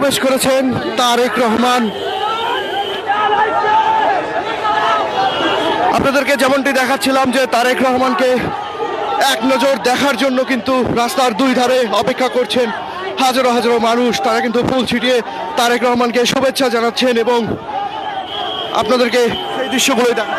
প্রবেশ করেছেন তারেক রহমান। আপনাদেরকে যেমনটি দেখাচ্ছিলাম যে তারেক রহমানকে এক নজর দেখার জন্য কিন্তু রাস্তার দুই ধারে অপেক্ষা করছেন হাজারো হাজারো মানুষ। তারা কিন্তু ফুল ছিটিয়ে তারেক রহমানকে শুভেচ্ছা জানাচ্ছেন এবং আপনাদেরকে সেই দৃশ্যগুলোই দেখা।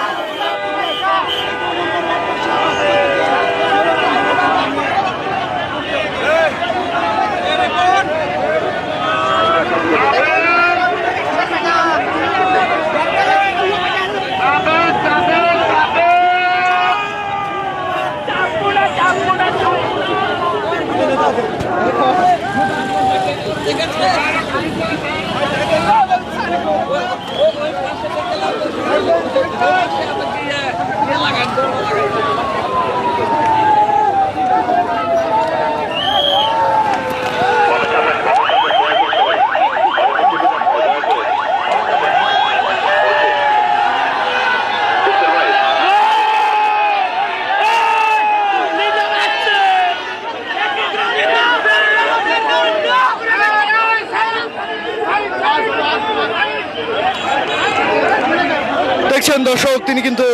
দেখছেন দর্শক, তিনি কিন্তু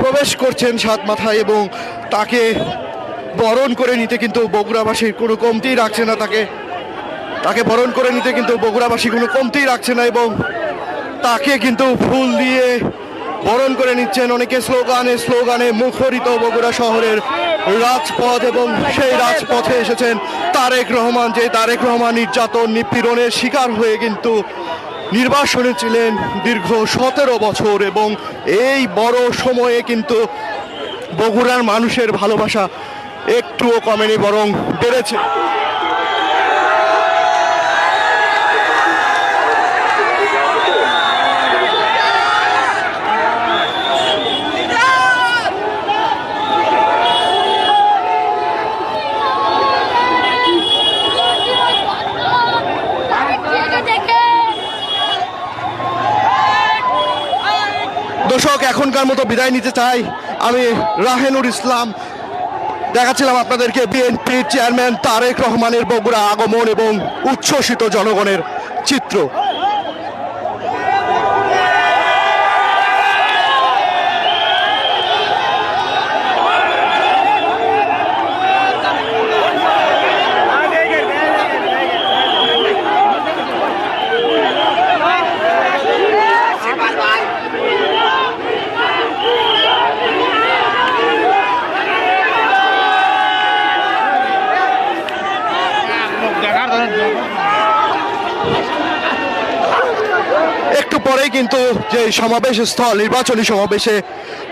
প্রবেশ করছেন সাত মাথায় এবং তাকে বরণ করে নিতে কিন্তু বগুড়াবাসীর কোনো কমতি রাখছে না। তাকে বরণ করে নিতে কিন্তু বগুড়াবাসী কোনো কমতি রাখছে না এবং তাকে কিন্তু ফুল দিয়ে বরণ করে নিচ্ছেন। অনেকে স্লোগানে মুখরিত বগুড়া শহরের রাজপথ এবং সেই রাজপথে এসেছেন তারেক রহমান। যে তারেক রহমান নির্যাতন নিপীড়নের শিকার হয়ে কিন্তু নির্বাসনে ছিলেন দীর্ঘ 17 বছর এবং এই বড় সময়ে কিন্তু বগুড়ার মানুষের ভালোবাসা একটুও কমেনি, বরং বেড়েছে। দর্শক, এখনকার মতো বিদায় নিতে চাই আমি রাহেনুর ইসলাম। দেখাচ্ছিলাম আপনাদেরকে বিএনপির চেয়ারম্যান তারেক রহমানের বগুড়া আগমন এবং উচ্ছ্বসিত জনগণের চিত্র। একটু পরেই কিন্তু যে সমাবেশ স্থল নির্বাচনী সমাবেশে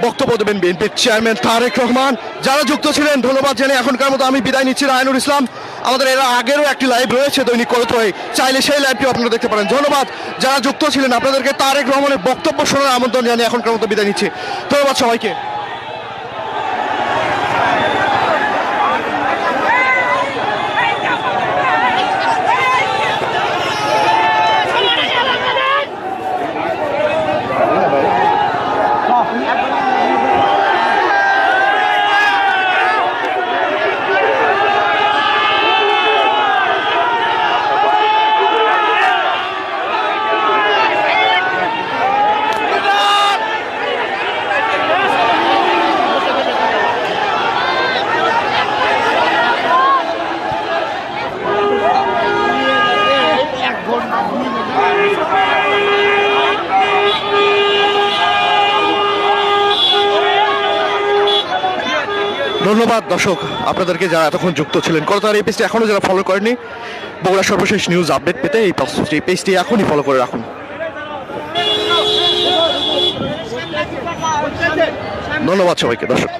বক্তব্য দেবেন বিএনপির চেয়ারম্যান তারেক রহমান। যারা যুক্ত ছিলেন ধন্যবাদ জানিয়ে এখনকার মতো আমি বিদায় নিচ্ছি। রাহেনুর ইসলাম। আমাদের এর আগেরও একটি লাইভ রয়েছে দৈনিক করতোয়, চাইলে সেই লাইভটিও আপনারা দেখতে পারেন। ধন্যবাদ যারা যুক্ত ছিলেন, আপনাদেরকে তারেক রহমানের বক্তব্য শোনার আমন্ত্রণ জানিয়ে এখনকার মতো বিদায় নিচ্ছি। ধন্যবাদ সবাইকে। ধন্যবাদ দর্শক আপনাদেরকে যারা এতক্ষণ যুক্ত ছিলেন। করতার এই পেজটি এখনও যারা ফলো করেনি, বগুড়ার সর্বশেষ নিউজ আপডেট পেতে এই পেজটি এখনই ফলো করে রাখুন। ধন্যবাদ সবাইকে দর্শক।